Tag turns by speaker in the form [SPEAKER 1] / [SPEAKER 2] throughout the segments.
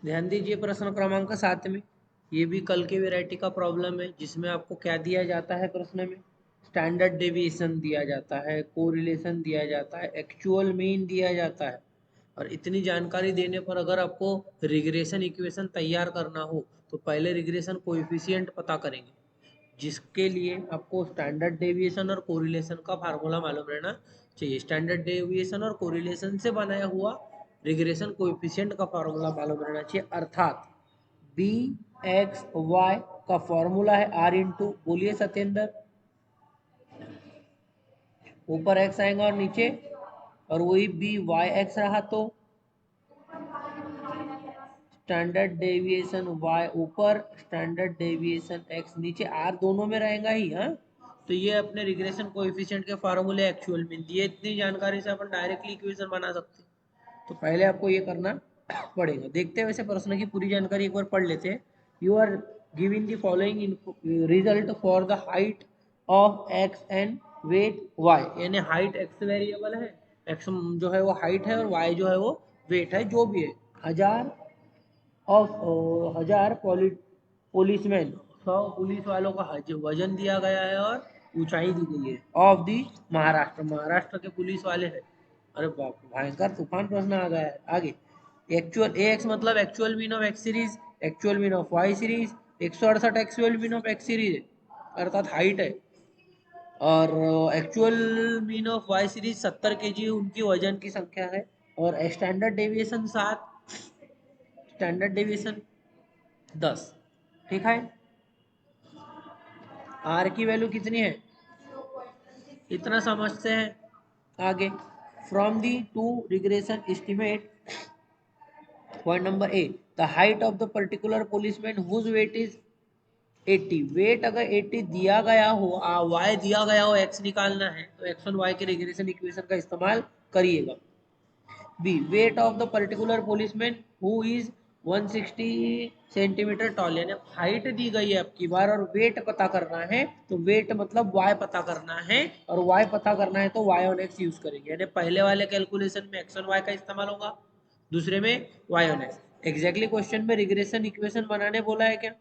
[SPEAKER 1] ध्यान दीजिए प्रश्न क्रमांक 7 में, ये भी कल के वैरायटी का प्रॉब्लम है, जिसमें आपको क्या दिया जाता है प्रश्न में, स्टैंडर्ड डेविएशन दिया जाता है, कोरिलेशन दिया जाता है, एक्चुअल मीन दिया जाता है। और इतनी जानकारी देने पर अगर आपको रिग्रेशन इक्वेशन तैयार करना हो तो पहले रिग्रेशन कोएफिशिएंट पता करेंगे, जिसके लिए आपको स्टैंडर्ड डेविएशन और कोरिलेशन का फार्मूला मालूम रहना चाहिए। स्टैंडर्ड डेविएशन और कोरिलेशन से बनाया हुआ रिग्रेशन कोएफिशिएंट का फार्मूला मालूम रहना चाहिए, अर्थात बी एक्स वाई का फॉर्मूला है आर इंटू, बोलिए सत्येंद्र, ऊपर एक्स आएगा और नीचे, और वही बी वाई एक्स रहा तो स्टैंडर्ड डेविएशन y ऊपर, स्टैंडर्ड डेविएशन x नीचे, आर दोनों में रहेगा ही। हाँ, तो ये अपने रिग्रेशन कोएफिशिएंट के फार्मूले एक्चुअल मीन दिए, इतनी जानकारी से अपन डायरेक्टली इक्वेशन बना सकते हैं। तो पहले आपको ये करना पड़ेगा। देखते हैं वैसे प्रश्न की पूरी जानकारी एक बार पढ़ लेते हैं। You are giving the following result for the height of x and weight y, यानी हाइट x वेरिएबल है, x जो है वो हाइट है और y जो है वो वेट है, जो भी है। 1000 पुलिसमैन, 100 पुलिस वालों का वजन दिया गया है और ऊंचाई दी गई है ऑफ दी महाराष्ट्र, महाराष्ट्र के पुलिस वाले हैं। अरे बाप रे, भयंकर तूफान प्रश्न आ गया है। आगे, एक्चुअल एक्स मतलब actual mean of X series, actual mean of Y series, 168 actual mean of X series है अर्थात हाइट है, और actual mean of Y series 70 KG उनकी वजन की संख्या है, और स्टैंडर्ड डेविएशन 7, स्टैंडर्ड डेविएशन 10। ठीक है, आर की वैल्यू कितनी है इतना समझते हैं। आगे, from the two regression estimate, point number A, the height of the particular policeman whose weight is 80, weight अगर 80 दिया गया हो, y दिया गया हो, x निकालना है तो x और y के रिग्रेशन इक्वेशन का इस्तेमाल करिएगा। B, weight of the particular policeman who is 160 centimetre tall, यानी हाइट दी गई है आपकी बार और वेट पता करना है, तो वेट मतलब y पता करना है, और y पता करना है तो y ऑन x यूज करेंगे, यानी पहले वाले कैलकुलेशन में x और y का इस्तेमाल होगा, दूसरे में y on x। Exactly question में रिग्रेशन इक्वेशन बनाने बोला है क्या,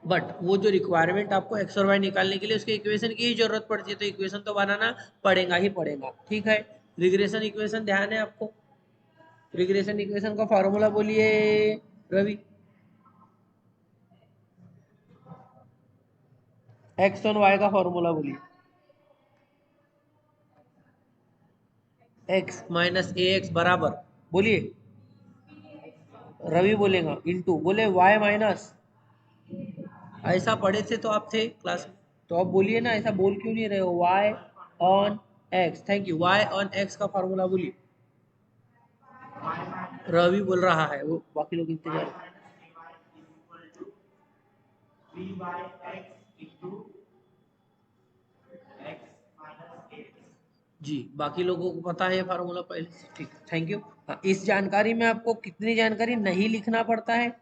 [SPEAKER 1] बट वो जो रिक्वायरमेंट आपको एक्स और वाई निकालने के लिए उसके इक्वेशन की ही जरूरत पड़ती है, तो इक्वेशन तो बनाना पड़ेगा ही पड़ेगा। ठीक है, रिग्रेशन इक्वेशन ध्यान है आपको, रिग्रेशन इक्वेशन का फॉर्मूला बोलिए रवि, एक्स और वाई का फॉर्मूला बोलिए, एक्स माइनस ए एक्स बराबर, बोलिए, रवि बोलेगा इनटू, बोले वाई माइनस, ऐसा पढ़े थे तो आप थे क्लास में, तो आप बोलिए ना, ऐसा बोल क्यों नहीं रहे हो, Y on X, thank you, Y on X का फॉर्मूला बोलिए, रवि बोल रहा है, वो बाकी लोग इंतजार, जी बाकी लोगों को पता है ये फार्मूला पहले से, ठीक है, थैंक यू। हाँ, इस जानकारी में आपको कितनी जानकारी नहीं लिखना पड़ता है,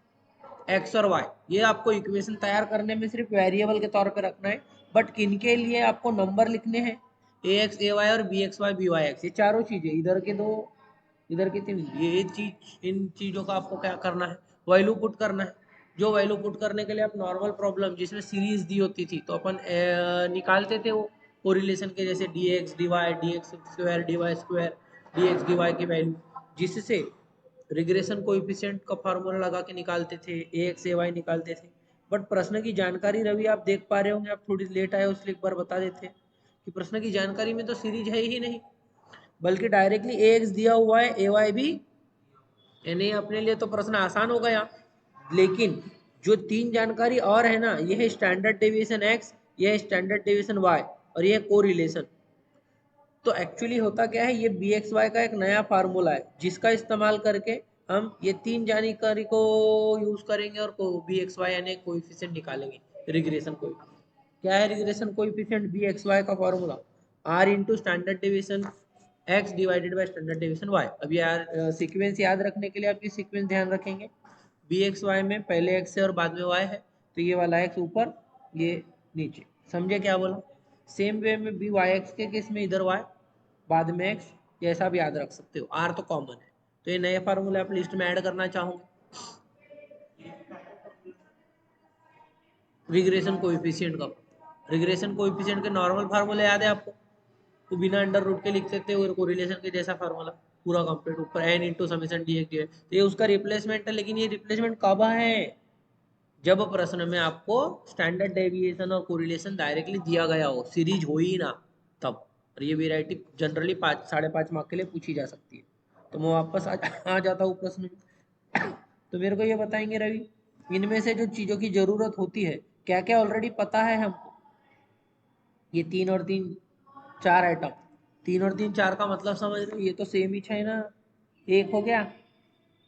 [SPEAKER 1] एक्स और वाई, ये आपको इक्वेशन तैयार करने में सिर्फ वेरिएबल के तौर पे रखना है, बट किनके लिए आपको नंबर लिखने हैं, ए एक्स ए वाई और B X Y B Y X, ये चारों चीजें, इधर के दो इधर की तीन, ये चीज, इन चीजों का आपको क्या करना है, वैल्यू पुट करना है। जो वैल्यू पुट करने के लिए आप नॉर्मल प्रॉब्लम जिसमें सीरीज दी होती थी तो अपन निकालते थे वो कोरिलेशन के, जैसे D X D Y, D X square D Y square, D X D Y की वैल्यू, जिससे रिग्रेशन कोएफिशिएंट का फार्मूला लगा के निकालते थे, ए एक्स ए वाई निकालते थे। बट प्रश्न की जानकारी रवि आप देख पा रहे होंगे, आप थोड़ी लेट आए हो इसलिए एक बार बता देते हैं कि प्रश्न की जानकारी में तो सीरीज है ही नहीं, बल्कि डायरेक्टली ए एक्स दिया हुआ है, ए वाई भी, यानी अपने लिए तो प्रश्न आसान हो गया। लेकिन जो तीन जानकारी और है ना, यह है स्टैंडर्ड डेविएशन एक्स, यह है स्टैंडर्ड डेविएशन वाई, और यह कोरिलेशन। तो एक्चुअली होता क्या है, ये बी एक्स वाई का एक नया फार्मूला है जिसका इस्तेमाल करके हम ये तीन जानकारी को यूज करेंगे और बी एक्स वाई यानी कोएफिशिएंट निकालेंगे, रिग्रेशन कोएफिशिएंट। क्या है regression coefficient B X Y का formula, R into standard deviation X divided by standard deviation Y. अब यार सीक्वेंस याद रखने के लिए आप ये सीक्वेंस ध्यान रखेंगे, बी एक्स वाई में पहले एक्स है और बाद में वाई है, तो ये वाला एक्स ऊपर, ये नीचे, समझे क्या बोला। सेम वे में बी वाई एक्स के केस में इधर वाई बाद में एक्स, ये ऐसा भी याद रख सकते हो, आर तो कॉमन है। तो ये नए फार्मूले आप लिस्ट में ऐड करना चाहोगे। रिग्रेशन कोएफिशिएंट का, रिग्रेशन कोएफिशिएंट के नॉर्मल फार्मूले याद है आपको, तो बिना अंडर रूट के लिख सकते हो, कोरिलेशन के जैसा फार्मूला पूरा कंप्लीट, ऊपर N into summation D X, तो ये उसका रिप्लेसमेंट है। लेकिन ये रिप्लेसमेंट कब है, जब प्रश्न में आपको स्टैंडर्ड डेविएशन और कोरिलेशन डायरेक्टली दिया गया हो, सीरीज हो ही ना तब। और ये वेराइटी जनरली 5-5.5 मार्क के लिए पूछी जा सकती है। तो मैं वापस आ जाता हूँ प्रश्न में। तो मेरे को ये बताएंगे रवि, इनमें से जो चीजों की जरूरत होती है क्या क्या ऑलरेडी पता है हमको। ये 3 और 3 4 आइटम, 3 और 3 4 का मतलब समझ रहे हो, ये तो सेम ही है ना। एक हो गया,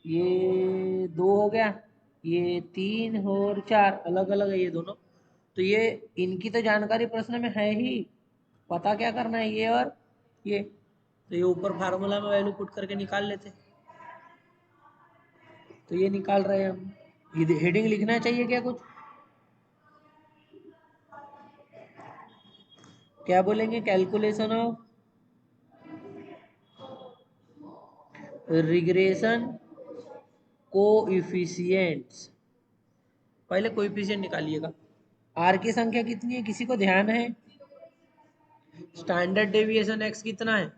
[SPEAKER 1] ये 2 हो गया, ये 3 और 4 अलग अलग है ये दोनों। तो ये इनकी तो जानकारी प्रश्न में है ही, पता क्या करना है ये और ये। तो ये ऊपर फार्मूला में वैल्यू पुट करके निकाल लेते, तो ये निकाल रहे हैं हम। ये हेडिंग लिखना चाहिए क्या कुछ, क्या बोलेंगे, कैलकुलेशन ऑफ रिग्रेशन कोएफिशिएंट्स। पहले कोएफिशिएंट निकालिएगा। आर की संख्या कितनी है किसी को ध्यान है, स्टैंडर्ड डेविएशन एक्स कितना है,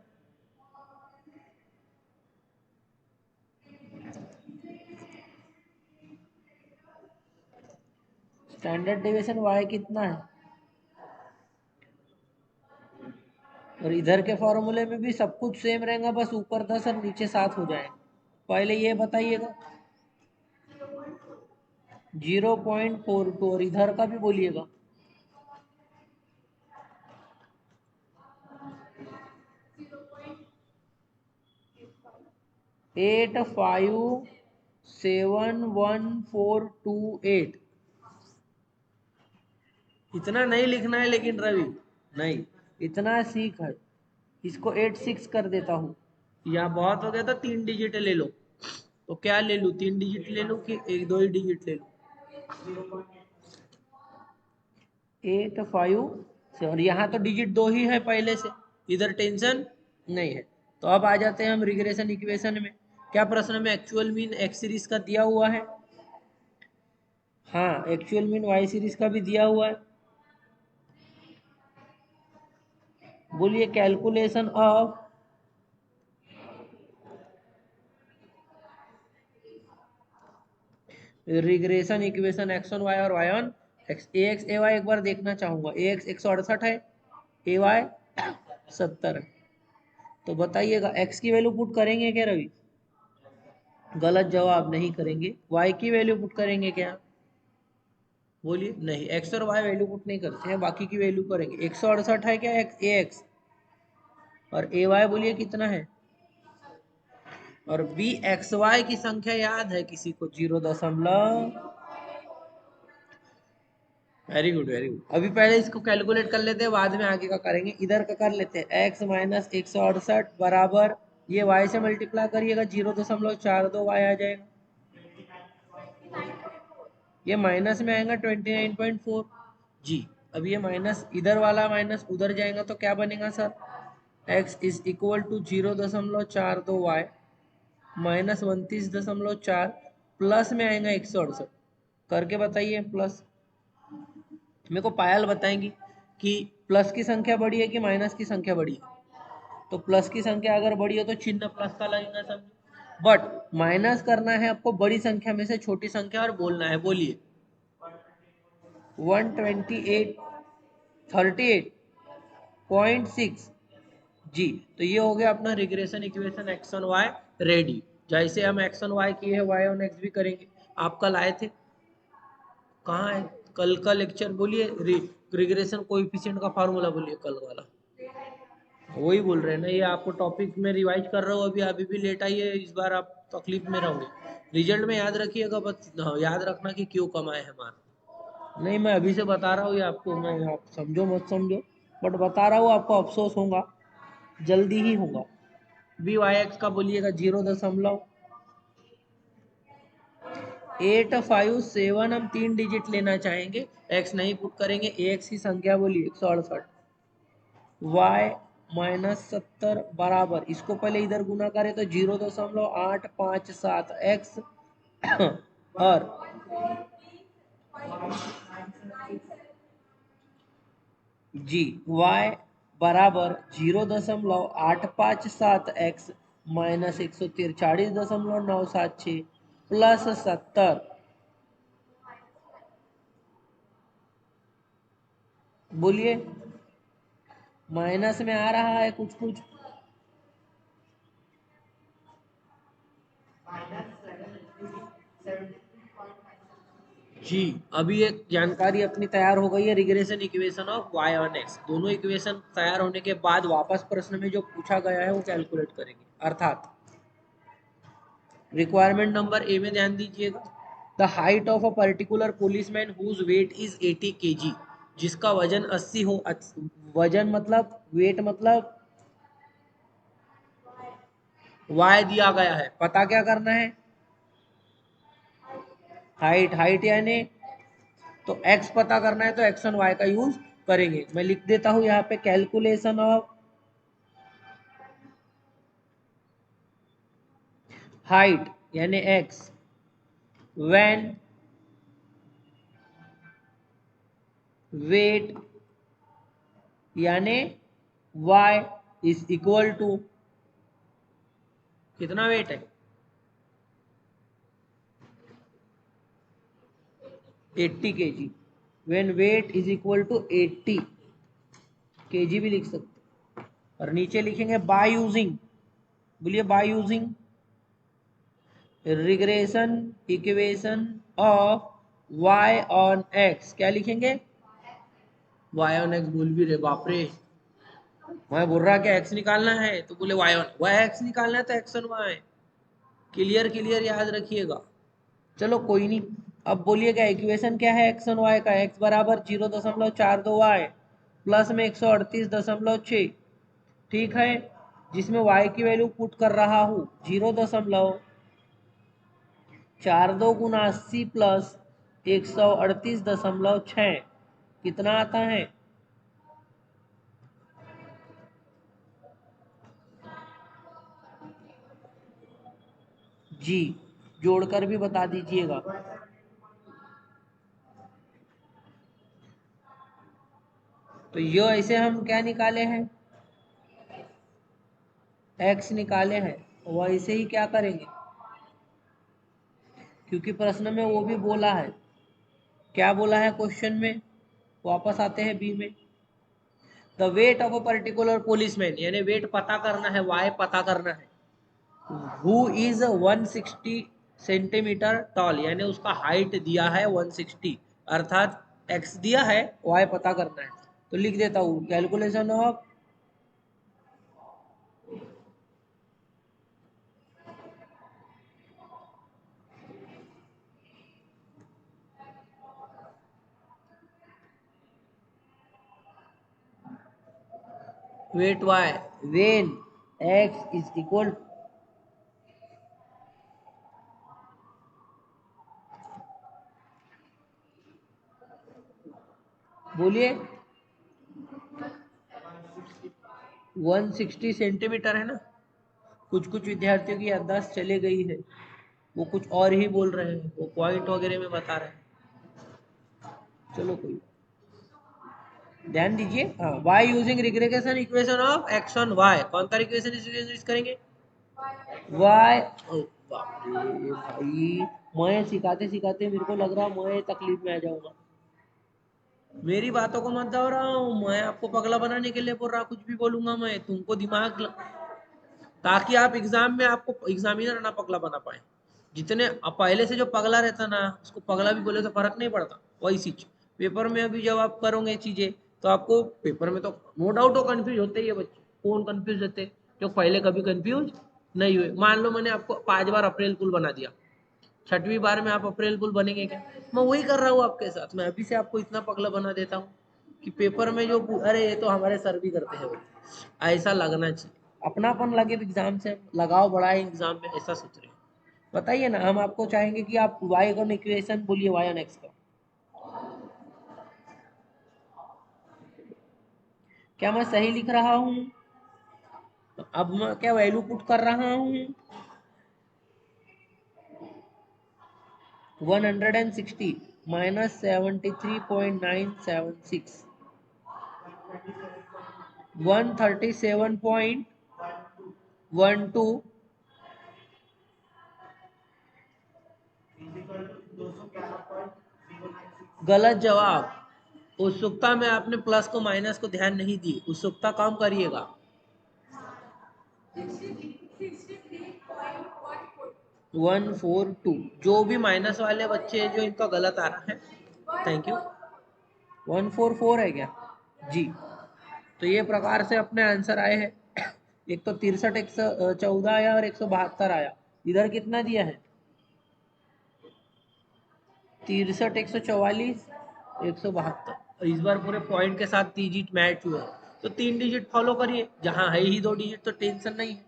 [SPEAKER 1] स्टैंडर्ड डेविएशन वाई कितना है, और इधर के फॉर्मूले में भी सब कुछ सेम रहेगा, बस ऊपर 10 और नीचे 7 हो जाएगा। पहले ये बताइएगा 0.42, और इधर का भी बोलिएगा 857148। इतना नहीं लिखना है लेकिन रवि, नहीं इतना सीख है, इसको 86 कर देता हूँ, या बहुत हो गया तो 3 डिजिट ले लो। तो क्या ले लूँ, 3 डिजिट ले लूँ कि 1-2 ही डिजिट ले लूँ। 85 से, और यहाँ तो डिजिट 2 ही है पहले से, इधर टेंशन नहीं है। तो अब आ जाते हैं हम रिग्रेशन इक्वेशन में। क्या प्रश्न में एक्चुअल मीन एक्स सीरीज का दिया हुआ है, हाँ एक्चुअल मीन वाई सीरीज का भी दिया हुआ है। बोलिए calculation of regression equation X on Y और Y on X. A X A Y एक बार देखना चाहूंगा, ए एक्स 168 है, ए वाई 70 है। तो बताइएगा एक्स की वैल्यू पुट करेंगे क्या रवि, गलत जवाब, नहीं करेंगे। वाई की वैल्यू पुट करेंगे क्या, बोलिए नहीं, एक्स और वाई वैल्यू पुट नहीं करते हैं, बाकी की वैल्यू करेंगे। 168 है क्या ए एक्स, और ए वाई बोलिए कितना है, और बी एक्स वाई की संख्या याद है किसी को, 0. Very good very good. अभी पहले इसको कैलकुलेट कर लेते हैं, बाद में आगे का करेंगे। इधर का कर लेते हैं, x माइनस 168 बराबर, ये y से मल्टीप्लाई करिएगा 0.42 y आ जाएगा, ये माइनस में आएगा 29.4 जी। अब ये माइनस, इधर वाला माइनस उधर जाएगा तो क्या बनेगा sir, x is equal to 0.42 y minus 29.4, plus में आएगा 168, करके बताइए प्लस। मेरे को पायल बताएंगी कि प्लस की संख्या बड़ी है कि माइनस की संख्या बड़ी है। तो प्लस की संख्या अगर बड़ी हो तो चिन्ह प्लस का लगेगा सब, बट माइनस करना है आपको बड़ी संख्या में से छोटी संख्या और बोलना है, बोलिए 128.38.6 जी। तो ये हो गया अपना regression equation X on Y ready. जैसे हम एक्स ऑन वाई किए हैं वाई ऑन एक्स भी करेंगे। आप कल आए थे, कहाँ है कल का लेक्चर, बोलिए रिग्रेशन कोएफिशिएंट का फार्मूला बोलिए कल वाला। वही बोल रहे हैं ना, ये आपको टॉपिक में रिवाइज कर रहा हूँ, अभी भी लेट आई है, इस बार आप तकलीफ में रहोगे। रिजल्ट में याद रखिएगा, बस याद रखना कि क्यों कम आए हैं मार्क। नहीं मैं अभी से बता रहा हूँ ये आपको, मैं आप समझो मत समझो, बट बता रहा हूँ, आपको अफसोस होगा, जल्दी ही होगा। बी वाई एक्स का बोलिएगा 0.857, हम 3 डिजिट लेना चाहेंगे, एक्स नहीं पुट करेंगे, ए एक्स की संख्या बोलिए 168, वाई -70 बराबर, इसको पहले इधर गुना करें तो 0.857 x और जी y बराबर 0.857 x माइनस 143.976 प्लस 70, बोलिए माइनस में आ रहा है कुछ कुछ। जी अभी एक जानकारी अपनी तैयार हो गई है, regression equation of y on x। दोनों इक्वेशन तैयार होने के बाद वापस प्रश्न में जो पूछा गया है वो कैलकुलेट करेंगे। अर्थात रिक्वायरमेंट नंबर ए में ध्यान दीजिएगा, the height of a particular policeman whose weight is 80 kg, जिसका वजन 80 हो। वजन मतलब वेट मतलब y दिया गया है, पता क्या करना है, हाइट। हाइट यानी तो x पता करना है तो एक्स एंड y का यूज करेंगे। मैं लिख देता हूं यहाँ पे कैलकुलेशन ऑफ हाइट यानी x व्हेन वेट यानी y इज इक्वल टू, कितना वेट है 80 kg, when weight is equal to 80 kg भी लिख सकते। और नीचे लिखेंगे बाय यूजिंग, बोलिए by using regression equation of y on x। क्या लिखेंगे, y ऑन x बोल भी रहे, बाप रे। मैं बोल रहा कि x निकालना है तो बोले y ऑन y, x निकालना है तो x on y। Clear clear, याद रखिएगा। चलो कोई नहीं, अब बोलिएगा इक्वेशन क्या है x ऑन y का, x बराबर 0.42y प्लस में 138.6, ठीक है, जिसमें y की वैल्यू पुट कर रहा हूँ 0.42 गुना 80 प्लस 138.6, कितना आता है, जी जोड़कर भी बता दीजिएगा। तो ये ऐसे हम क्या निकाले हैं, x निकाले हैं, वैसे ही क्या करेंगे, क्योंकि प्रश्न में वो भी बोला है, क्या बोला है क्वेश्चन में, वापस आते हैं बी में, the weight of a particular policeman यानी वेट पता करना है, वाई पता करना है, हु इज 160 सेंटीमीटर टॉल यानी उसका हाइट दिया है 160, अर्थात एक्स दिया है, वाई पता करना है। तो लिख देता हूँ calculation of weight Y when X is equal, बोलिए 160 सेंटीमीटर है ना। कुछ कुछ विद्यार्थियों की याददाश्त चले गई है, वो कुछ और ही बोल रहे हैं, वो पॉइंट वगैरह में बता रहे हैं। चलो कोई ध्यान दीजिए, हाँ, y using regression equation of x on y, कौन सा इक्वेशन यूज करेंगे, y। बाप रे भाई, मैं सिखाते सिखाते मेरे को लग रहा मैं तकलीफ में आ जाऊंगा। मेरी बातों को मत जाओ रहा हूँ, मैं आपको पगला बनाने के लिए बोल रहा, कुछ भी बोलूंगा मैं तुमको ताकि आप एग्जाम में आपको एग्जामिनर ना पगला बना पाए। जितने पहले से जो पगला रहता ना उसको पगला भी बोले तो फर्क नहीं पड़ता, वही चीज पेपर में अभी जब आप करोगे चीजें तो आपको पेपर में तो नो डाउट वो कंफ्यूज होते ही है बच्चे। कौन कंफ्यूज होते, जो पहले कभी कंफ्यूज नहीं हुए। मान लो मैंने आपको 5 बार अप्रैल फूल बना दिया, 6वीं बार में आप अप्रैल फूल बनेंगे क्या, मैं वही कर रहा हूँ आपके साथ। मैं अभी से आपको इतना पगला बना देता हूँ कि पेपर में जो अरे ये तो हमारे सर भी करते हैं, ऐसा लगना चाहिए, अपनापन लगे एग्जाम से, लगाव बढ़ाए एग्जाम में, ऐसा सोच रहे हैं। बताइए ना, हम आपको चाहेंगे कि आप वाई ऑन इक्वेशन बोलिए, वाई ऑन एक्स का क्या मैं सही लिख रहा हूँ, अब मैं क्या वैल्यू पुट कर रहा हूँ, 160 माइनस 73.976, 137.12 गलत जवाब। उत्सुकता में आपने प्लस को माइनस को ध्यान नहीं दी, उत्सुकता कम करिएगा। 142, जो भी माइनस वाले बच्चे हैं जो इनका गलत आ रहा है, थैंक यू। 144 है क्या जी? तो ये प्रकार से अपने आंसर आए हैं। एक तो 63, 114 आया और 172 आया। इधर कितना दिया है? 63, 144, 172। इस बार पूरे पॉइंट के साथ 3 डिजिट मैच हुए, तो 3 डिजिट फॉलो करिए, जहां है ही 2 डिजिट तो टेंशन नहीं है।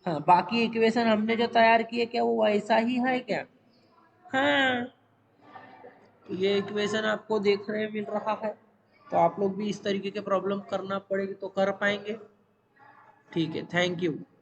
[SPEAKER 1] हाँ, बाकी इक्वेशन हमने जो तैयार किए क्या वो वैसा ही है क्या? हाँ, तो ये इक्वेशन आपको देखने मिल रहा है, तो आप लोग भी इस तरीके के प्रॉब्लम करना पड़ेगी तो कर पाएंगे। ठीक है, थैंक यू।